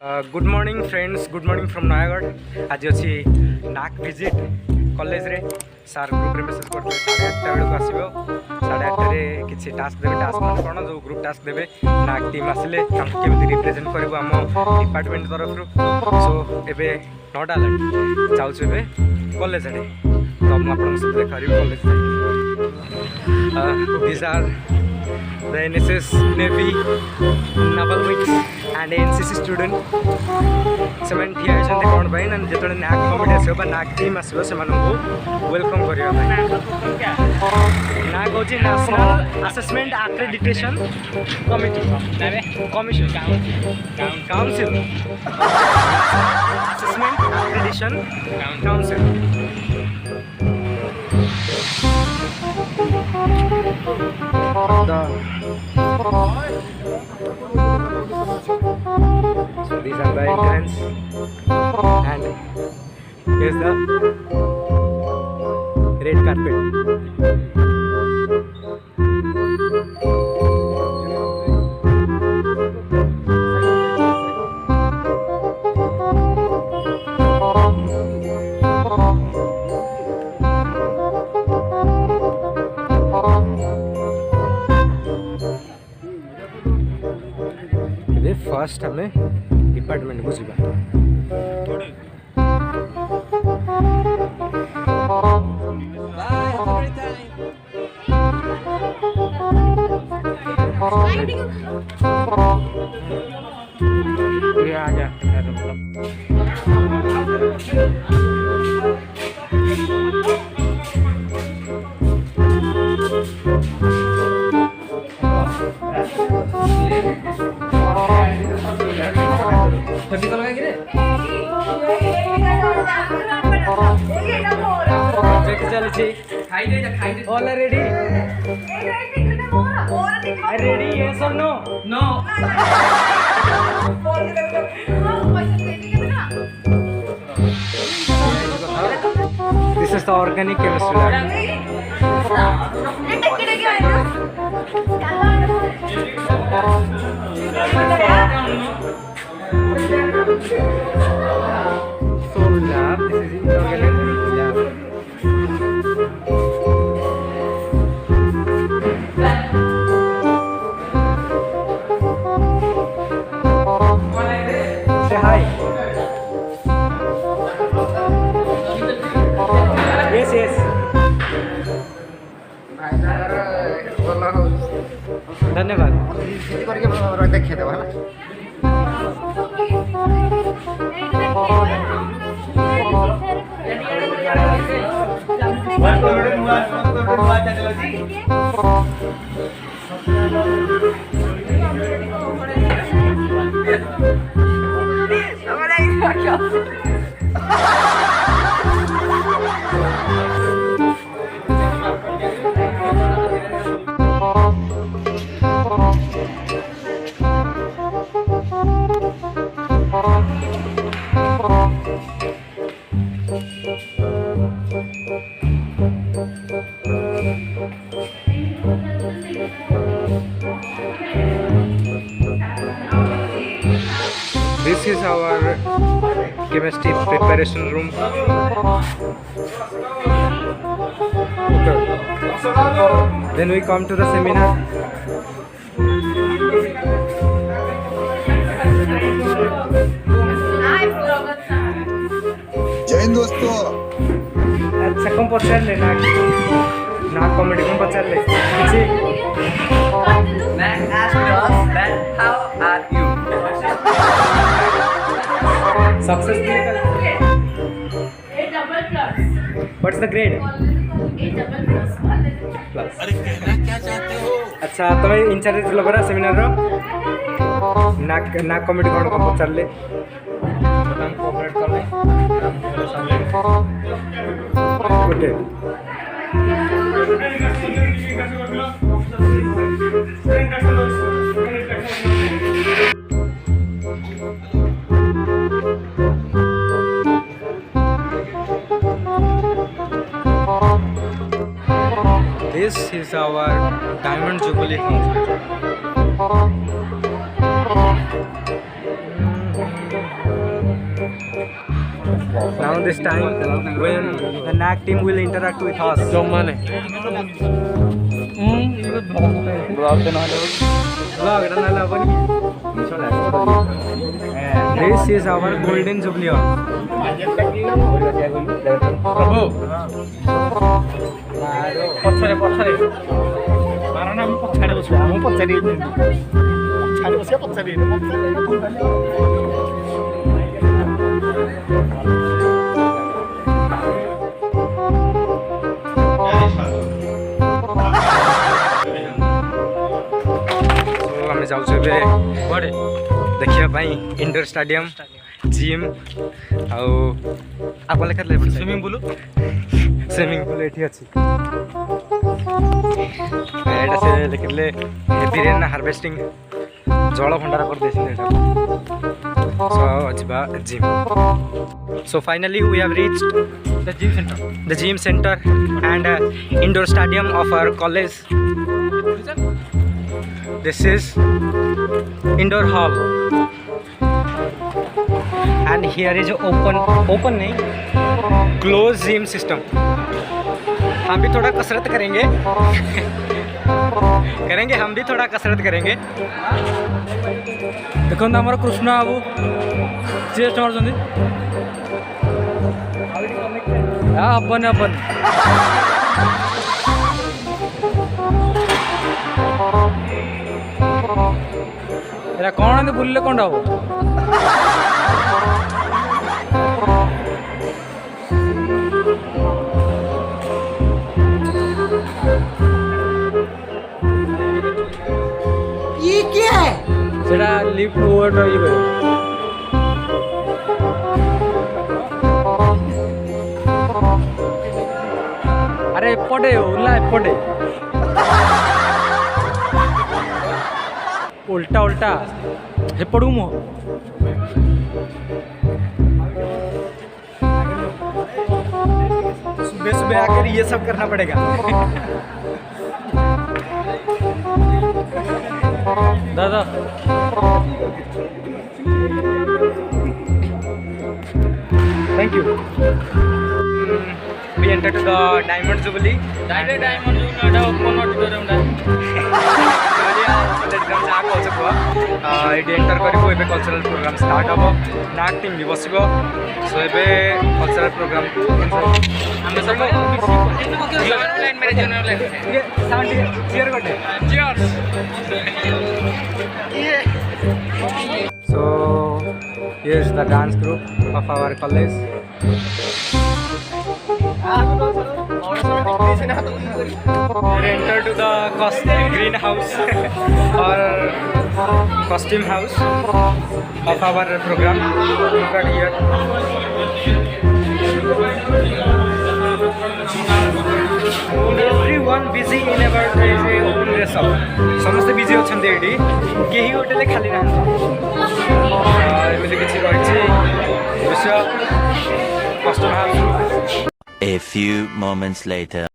Good morning friends, good morning from Nayagarh. आज अच्छी नाक विजिट कॉलेज रे सार ग्रुप रे मेसेज करते 8:30 बेलू आसो 8:30 किसी टास्क देवे। टास्क मान कौन जो ग्रुप टास्क देवे नाक टीम आसिले केमी रिप्रेजेंट करूँ आम डिपार्टमेंट तरफ। सो एबे 9टा जाऊँ ए कॉलेज आड़े, तो मुझे देखा college. These are the NSS, Navy, Naval Mix and NCC student सेमेंट ठिया होइछन्ते कोन भाई न जेतले नाक कमिटी आसो बा नाक टीम आसो से मानू वेलकम करियो भाई। नाक होछि national assessment accreditation committee commission council assessment accreditation council. So these are the entrance and here's the red carpet. First हमें डिपार्टमेंट को जीवा। ये आ गया already ready, yes or no? No. This is the organic chemistry lab. So lab, this is inorganic lab. Say hi. Yes, yes. धन्यवाद। This is our chemistry preparation room. Okay. Then we come to the seminar. जय हिंद दोस्तों। अच्छा कौन पचार ले ना comedy कौन पचार ले किसी Man asked us that how are you? Success what's the grade plus. अरे कहना क्या चाहते हो? अच्छा तुम्हें इंचार्ज लो परा सेमिनार रो ना कमिटी कोन को पचार ले हम कोऑपरेट कर ले okay. This is our Diamond Jubilee function. Now this time when the NAAC team will interact with us. This is our golden jubilee. आम जाऊँ देखा इंडोर स्टाडियम जिम आप लेखा स्विमिंग पूल ये अच्छी एटा से लिखिले हेवी रेन हार्वेस्टिंग जल भंडार कर gym so finally we have reached the gym center and indoor stadium of our college. This is indoor hall and here is open नहीं closed gym system. हम भी थोड़ा कसरत करेंगे हम भी थोड़ा कसरत करेंगे. देखो हमारा कृष्णा बाबू चेस्ट मार्चंदी अपन एरा कौन बुल्ले कौन हम ये क्या है? सेटा लिफ्ट ओवर ये अरे एपटे ओला एपटे उल्टा उल्टा हेपड़ू मो सुबह सुबह आकर ये सब करना पड़ेगा. दादा thank you. We enter to the Diamond Jubilee. Diamond Jubilee open auditorium ये एंटर करूँ ए कल्चरल प्रोग्राम स्टार्ट हम NAAC टीम भी बस सो ए कल्चरल प्रोग्राम को सो here is the dance group of our college. We enter to the greenhouse or costume house of our program. Look at here. Everyone busy in our open dress up. समस्त busy होचंदे AD केही hotel खाली ना एमिति किछि रहिछि दृश्य costume house. A few moments later.